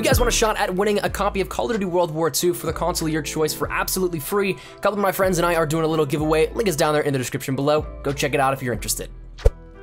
guys want a shot at winning a copy of Call of Duty World War II for the console of your choice for absolutely free, a couple of my friends and I are doing a little giveaway. Link is down there in the description below. Go check it out if you're interested.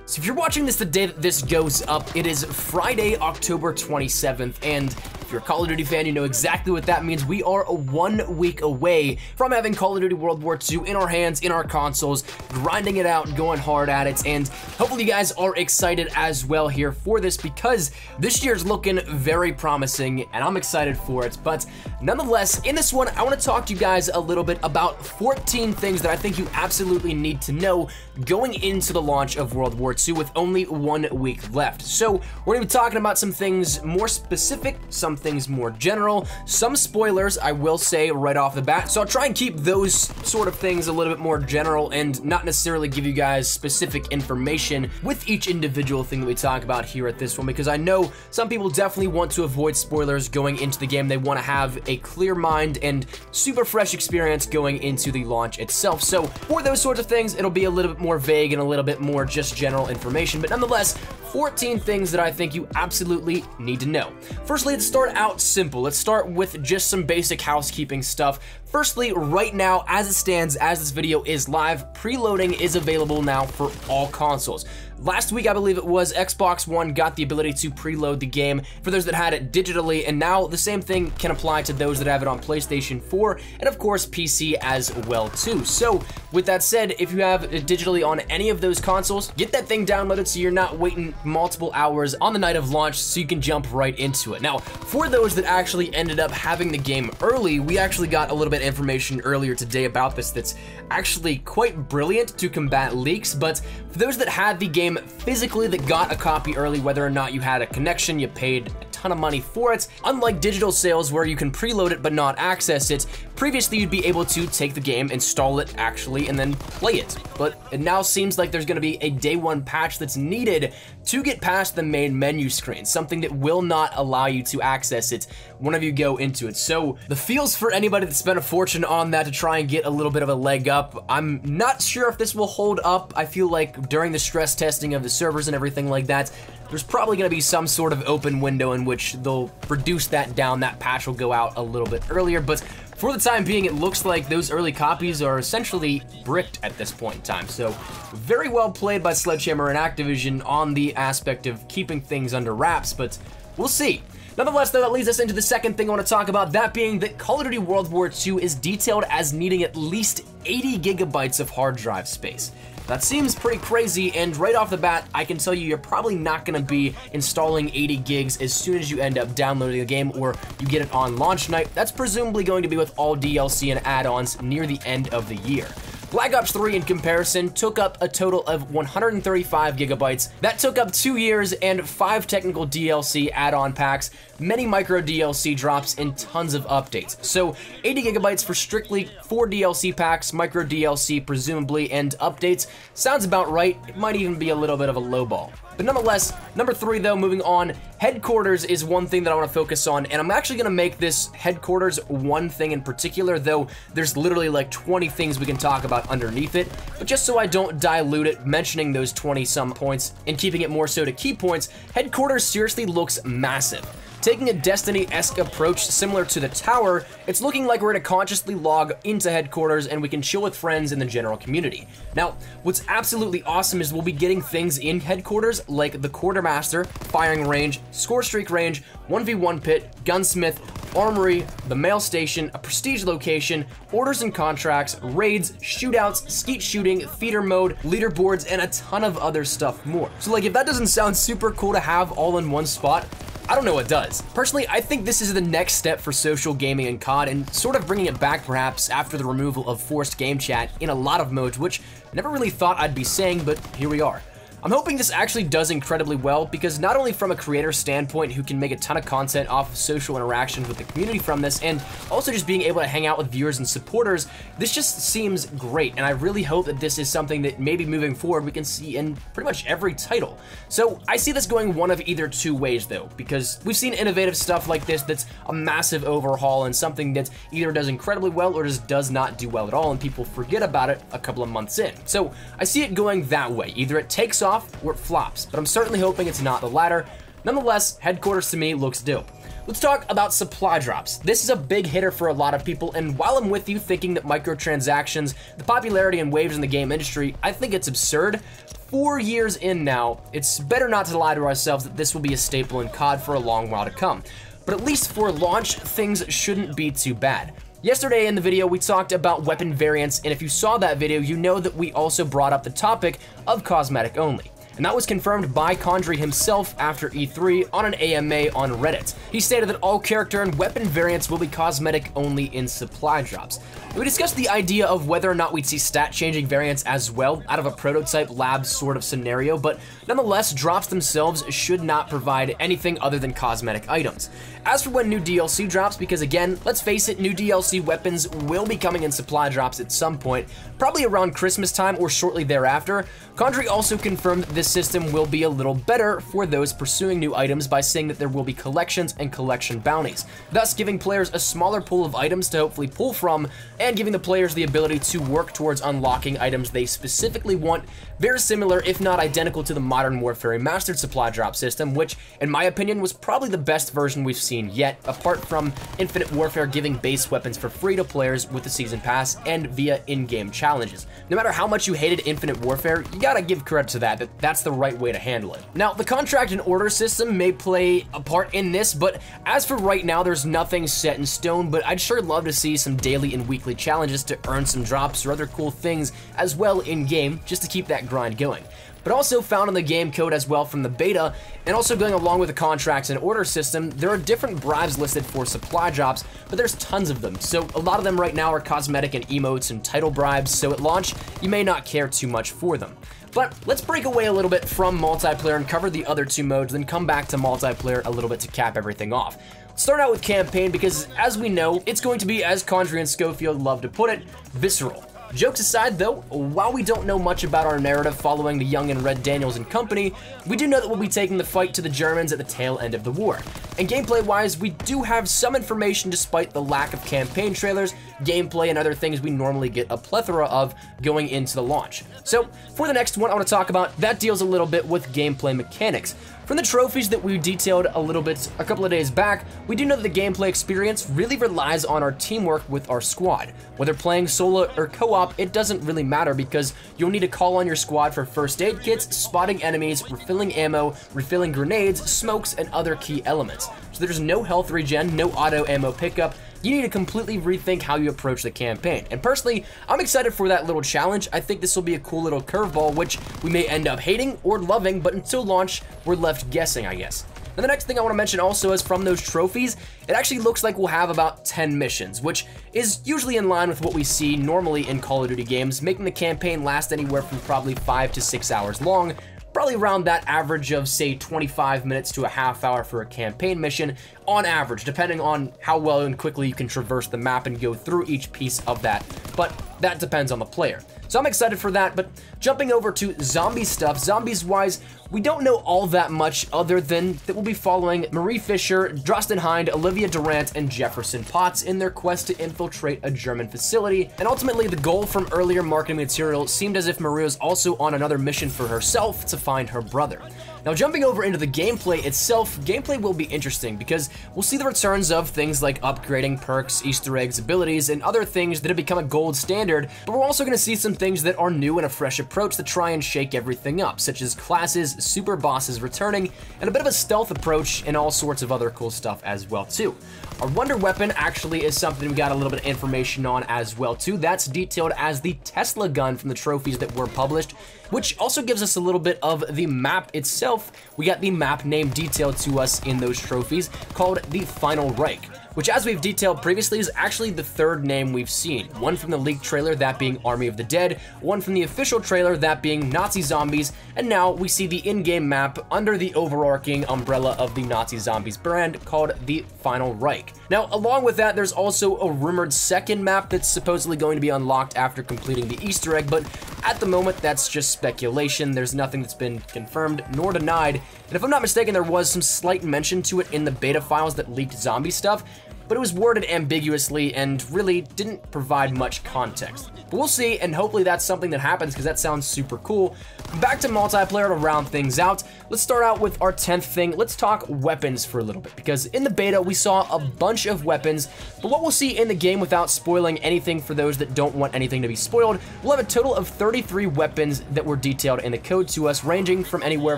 So if you're watching this the day that this goes up, it is Friday, October 27th, and if you're a Call of Duty fan, you know exactly what that means. We are 1 week away from having Call of Duty World War II in our hands, in our consoles, grinding it out, going hard at it, and hopefully you guys are excited as well here for this, because this year's looking very promising, and I'm excited for it. But nonetheless, in this one, I want to talk to you guys a little bit about 14 things that I think you absolutely need to know going into the launch of World War II with only 1 week left. So we're gonna be talking about some things more specific, some things more general, some spoilers, I will say right off the bat. So I'll try and keep those sort of things a little bit more general and not necessarily give you guys specific information with each individual thing that we talk about here at this one, because I know some people definitely want to avoid spoilers going into the game. They want to have a clear mind and super fresh experience going into the launch itself. So for those sorts of things, it'll be a little bit more vague and a little bit more just general information, but nonetheless, 14 things that I think you absolutely need to know. Firstly, let's start out simple. Let's start with just some basic housekeeping stuff. Firstly, right now, as it stands, as this video is live, preloading is available now for all consoles. Last week, I believe it was, Xbox One got the ability to preload the game for those that had it digitally, and now the same thing can apply to those that have it on PlayStation 4, and of course, PC as well too. So, with that said, if you have it digitally on any of those consoles, get that thing downloaded so you're not waiting multiple hours on the night of launch so you can jump right into it. Now, for those that actually ended up having the game early, we actually got a little bit of information earlier today about this that's actually quite brilliant to combat leaks, but for those that had the game physically that got a copy early, whether or not you had a connection, you paid a ton of money for it, unlike digital sales where you can preload it but not access it, previously you'd be able to take the game, install it actually, and then play it. But it now seems like there's gonna be a day one patch that's needed to get past the main menu screen, something that will not allow you to access it whenever you go into it. So the feels for anybody that spent a fortune on that to try and get a little bit of a leg up. I'm not sure if this will hold up. I feel like during the stress testing of the servers and everything like that, there's probably gonna be some sort of open window in which they'll reduce that down. That patch will go out a little bit earlier, but for the time being, it looks like those early copies are essentially bricked at this point in time. So very well played by Sledgehammer and Activision on the aspect of keeping things under wraps, but we'll see. Nonetheless, though, that leads us into the second thing I want to talk about, that being that Call of Duty World War II is detailed as needing at least 80 gigabytes of hard drive space. That seems pretty crazy, and right off the bat, I can tell you you're probably not going to be installing 80 gigs as soon as you end up downloading the game or you get it on launch night. That's presumably going to be with all DLC and add-ons near the end of the year. Black Ops 3, in comparison, took up a total of 135 gigabytes. That took up 2 years and 5 technical DLC add-on packs, many micro DLC drops, and tons of updates. So 80 gigabytes for strictly 4 DLC packs, micro DLC presumably, and updates. Sounds about right. It might even be a little bit of a lowball. But nonetheless, number 3 though, moving on, headquarters is one thing that I want to focus on, and I'm actually going to make this headquarters one thing in particular, though there's literally like 20 things we can talk about underneath it, but just so I don't dilute it, mentioning those 20-some points and keeping it more so to key points, headquarters seriously looks massive. Taking a Destiny-esque approach similar to the tower, it's looking like we're gonna consciously log into headquarters and we can chill with friends in the general community. Now, what's absolutely awesome is we'll be getting things in headquarters like the quartermaster, firing range, score streak range, 1v1 pit, gunsmith, armory, the mail station, a prestige location, orders and contracts, raids, shootouts, skeet shooting, theater mode, leaderboards, and a ton of other stuff more. So like, if that doesn't sound super cool to have all in one spot, I don't know what does. Personally, I think this is the next step for social gaming and COD, and sort of bringing it back perhaps after the removal of forced game chat in a lot of modes, which I never really thought I'd be saying, but here we are. I'm hoping this actually does incredibly well, because not only from a creator standpoint who can make a ton of content off of social interactions with the community from this, and also just being able to hang out with viewers and supporters, this just seems great, and I really hope that this is something that maybe moving forward we can see in pretty much every title. So I see this going one of either two ways though, because we've seen innovative stuff like this that's a massive overhaul and something that either does incredibly well or just does not do well at all, and people forget about it a couple of months in. So I see it going that way. Either it takes off or it flops, but I'm certainly hoping it's not the latter. Nonetheless, headquarters to me looks dope. let's talk about supply drops. This is a big hitter for a lot of people, and while I'm with you thinking that microtransactions, the popularity and waves in the game industry, I think it's absurd. 4 years in now, it's better not to lie to ourselves that this will be a staple in COD for a long while to come. But at least for launch, things shouldn't be too bad. Yesterday in the video, we talked about weapon variants, and if you saw that video, you know that we also brought up the topic of cosmetic only. And that was confirmed by Condry himself after E3 on an AMA on Reddit. He stated that all character and weapon variants will be cosmetic only in supply drops. We discussed the idea of whether or not we'd see stat-changing variants as well out of a prototype lab sort of scenario, but nonetheless, drops themselves should not provide anything other than cosmetic items. As for when new DLC drops, because again, let's face it, new DLC weapons will be coming in supply drops at some point, probably around Christmas time or shortly thereafter. Condry also confirmed this system will be a little better for those pursuing new items by saying that there will be collections and collection bounties, thus giving players a smaller pool of items to hopefully pull from, and giving the players the ability to work towards unlocking items they specifically want, very similar if not identical to the Modern Warfare Remastered supply drop system, which in my opinion was probably the best version we've seen yet, apart from Infinite Warfare giving base weapons for free to players with the Season Pass and via in-game challenges. No matter how much you hated Infinite Warfare, you gotta give credit to that's the right way to handle it. Now, the contract and order system may play a part in this, but as for right now, there's nothing set in stone, but I'd sure love to see some daily and weekly challenges to earn some drops or other cool things as well in-game, just to keep that grind going. But also found in the game code as well from the beta, and also going along with the contracts and order system, there are different bribes listed for supply drops, but there's tons of them. So a lot of them right now are cosmetic and emotes and title bribes, so at launch, you may not care too much for them. But let's break away a little bit from multiplayer and cover the other two modes, then come back to multiplayer a little bit to cap everything off. Start out with campaign because, as we know, it's going to be, as Condry and Schofield love to put it, visceral. Jokes aside though, while we don't know much about our narrative following the Young and Red Daniels and company, we do know that we'll be taking the fight to the Germans at the tail end of the war. And gameplay-wise, we do have some information despite the lack of campaign trailers, gameplay, and other things we normally get a plethora of going into the launch. So, for the next one I want to talk about, that deals a little bit with gameplay mechanics. From the trophies that we detailed a little bit a couple of days back, we do know that the gameplay experience really relies on our teamwork with our squad. Whether playing solo or co-op, it doesn't really matter because you'll need to call on your squad for first aid kits, spotting enemies, refilling ammo, refilling grenades, smokes, and other key elements. So there's no health regen, no auto ammo pickup. You need to completely rethink how you approach the campaign. And personally, I'm excited for that little challenge. I think this will be a cool little curveball, which we may end up hating or loving, but until launch, we're left guessing, I guess. Now, the next thing I want to mention also is from those trophies, it actually looks like we'll have about 10 missions, which is usually in line with what we see normally in Call of Duty games, making the campaign last anywhere from probably 5 to 6 hours long, probably around that average of, say, 25 minutes to a half hour for a campaign mission, on average, depending on how well and quickly you can traverse the map and go through each piece of that, but that depends on the player. So I'm excited for that, but jumping over to zombie stuff, zombies-wise, we don't know all that much other than that we'll be following Marie Fisher, Drosten Hind, Olivia Durant, and Jefferson Potts in their quest to infiltrate a German facility, and ultimately the goal from earlier marketing material seemed as if Marie was also on another mission for herself to find her brother. Now, jumping over into the gameplay itself, gameplay will be interesting because we'll see the returns of things like upgrading perks, Easter eggs, abilities, and other things that have become a gold standard, but we're also going to see some things that are new and a fresh approach to try and shake everything up, such as classes, super bosses returning, and a bit of a stealth approach and all sorts of other cool stuff as well too. Our wonder weapon actually is something we got a little bit of information on as well too. That's detailed as the Tesla gun from the trophies that were published, which also gives us a little bit of the map itself. We got the map name detailed to us in those trophies called the Final Reich, which, as we've detailed previously, is actually the third name we've seen. One from the leaked trailer, that being Army of the Dead, one from the official trailer, that being Nazi Zombies, and now we see the in-game map under the overarching umbrella of the Nazi Zombies brand called the Final Reich. Now, along with that, there's also a rumored second map that's supposedly going to be unlocked after completing the Easter egg, but at the moment, that's just speculation. There's nothing that's been confirmed nor denied, and if I'm not mistaken, there was some slight mention to it in the beta files that leaked zombie stuff. but it was worded ambiguously and really didn't provide much context. But we'll see, and hopefully that's something that happens because that sounds super cool. Back to multiplayer to round things out. Let's start out with our 10th thing. Let's talk weapons for a little bit, because in the beta we saw a bunch of weapons, but what we'll see in the game, without spoiling anything for those that don't want anything to be spoiled, we'll have a total of 33 weapons that were detailed in the code to us, ranging from anywhere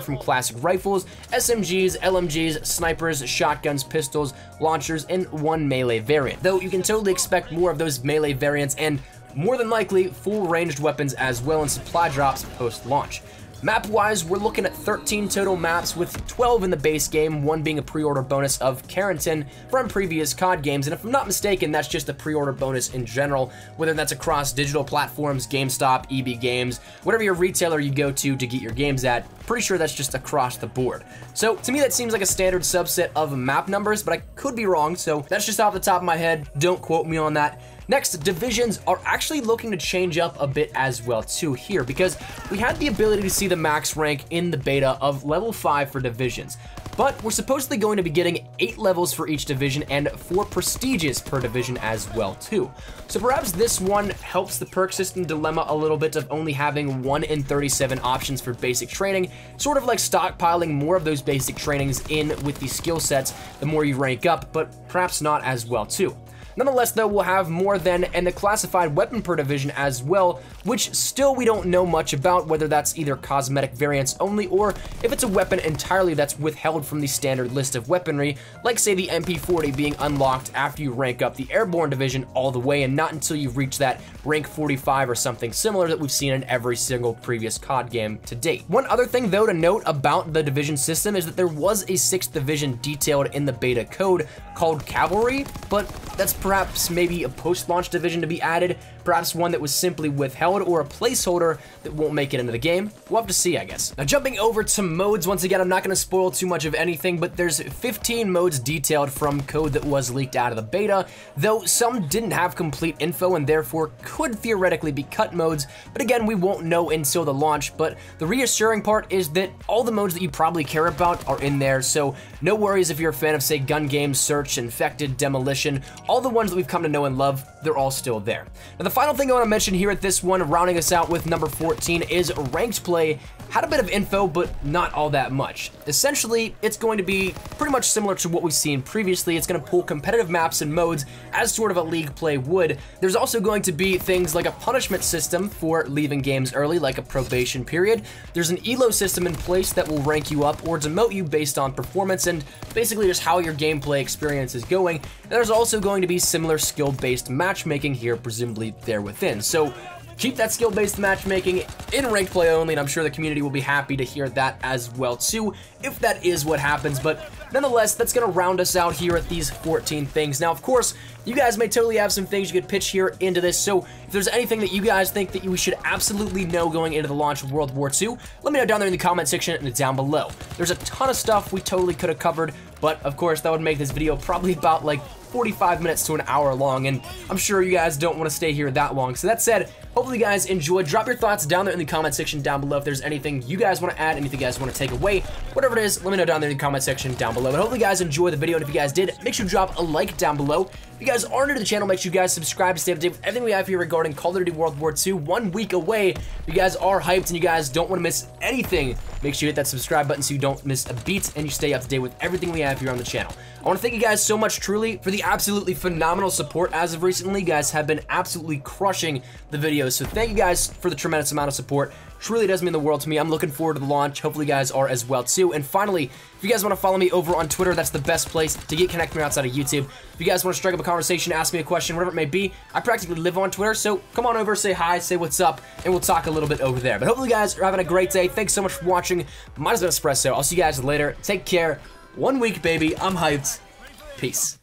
from classic rifles, SMGs, LMGs, snipers, shotguns, pistols, launchers, and one melee variant. Though you can totally expect more of those melee variants and more than likely full ranged weapons as well in supply drops post-launch. Map-wise, we're looking at 13 total maps, with 12 in the base game, one being a pre-order bonus of Carrington from previous COD games, and if I'm not mistaken, that's just a pre-order bonus in general, whether that's across digital platforms, GameStop, EB Games, whatever your retailer you go to get your games at. Pretty sure that's just across the board. So to me, that seems like a standard subset of map numbers, but I could be wrong, so that's just off the top of my head. Don't quote me on that. Next, divisions are actually looking to change up a bit as well too here, because we had the ability to see the max rank in the beta of level 5 for divisions, but we're supposedly going to be getting 8 levels for each division and 4 prestiges per division as well too. So perhaps this one helps the perk system dilemma a little bit of only having 1 in 37 options for basic training, sort of like stockpiling more of those basic trainings in with the skill sets the more you rank up, but perhaps not as well too. Nonetheless, though, we'll have more than and the classified weapon per division as well, which still we don't know much about, whether that's either cosmetic variants only or if it's a weapon entirely that's withheld from the standard list of weaponry, like say the MP40 being unlocked after you rank up the airborne division all the way and not until you reach that rank 45 or something similar that we've seen in every single previous COD game to date. One other thing though to note about the division system is that there was a 6th division detailed in the beta code called Cavalry, but that's perhaps maybe a post-launch division to be added, perhaps one that was simply withheld, or a placeholder that won't make it into the game. We'll have to see, I guess. Now jumping over to modes, once again, I'm not going to spoil too much of anything, but there's 15 modes detailed from code that was leaked out of the beta, though some didn't have complete info and therefore could theoretically be cut modes, but again, we won't know until the launch. But the reassuring part is that all the modes that you probably care about are in there, so no worries if you're a fan of, say, gun games, search, infected, demolition, all the ones that we've come to know and love, they're all still there. Now the final thing I want to mention here at this one, rounding us out with number 14, is ranked play. Had a bit of info, but not all that much. Essentially, it's going to be pretty much similar to what we've seen previously. It's going to pull competitive maps and modes as sort of a league play would. There's also going to be things like a punishment system for leaving games early, like a probation period. There's an elo system in place that will rank you up or demote you based on performance and basically just how your gameplay experience is going. And there's also going to be similar skill-based matchmaking here, presumably there within. So keep that skill-based matchmaking in ranked play only, and I'm sure the community will be happy to hear that as well too, if that is what happens. But nonetheless, that's gonna round us out here at these 14 things. Now, of course, you guys may totally have some things you could pitch here into this, so if there's anything that you guys think that we should absolutely know going into the launch of World War II, let me know down there in the comment section and down below. There's a ton of stuff we totally could have covered, but of course, that would make this video probably about like 45 minutes to an hour long, and I'm sure you guys don't want to stay here that long. So that said, hopefully you guys enjoyed. Drop your thoughts down there in the comment section down below if there's anything you guys want to add, anything you guys want to take away, whatever it is, let me know down there in the comment section down below. But hopefully you guys enjoyed the video, and if you guys did, make sure to drop a like down below. If you guys are new to the channel, make sure you guys subscribe to stay up to date with everything we have here regarding Call of Duty World War II. 1 week away. If you guys are hyped and you guys don't want to miss anything, make sure you hit that subscribe button so you don't miss a beat and you stay up to date with everything we have here on the channel. I want to thank you guys so much, truly, for the absolutely phenomenal support as of recently. You guys have been absolutely crushing the videos, so thank you guys for the tremendous amount of support. Truly does mean the world to me. I'm looking forward to the launch. Hopefully you guys are as well too. And finally, if you guys want to follow me over on Twitter, that's the best place to get connected with me outside of YouTube. If you guys want to strike up a conversation, ask me a question, whatever it may be, I practically live on Twitter, so come on over, say hi, say what's up, and we'll talk a little bit over there. But hopefully you guys are having a great day. Thanks so much for watching. Might as well espresso. I'll see you guys later. Take care. 1 week, baby. I'm hyped. Peace.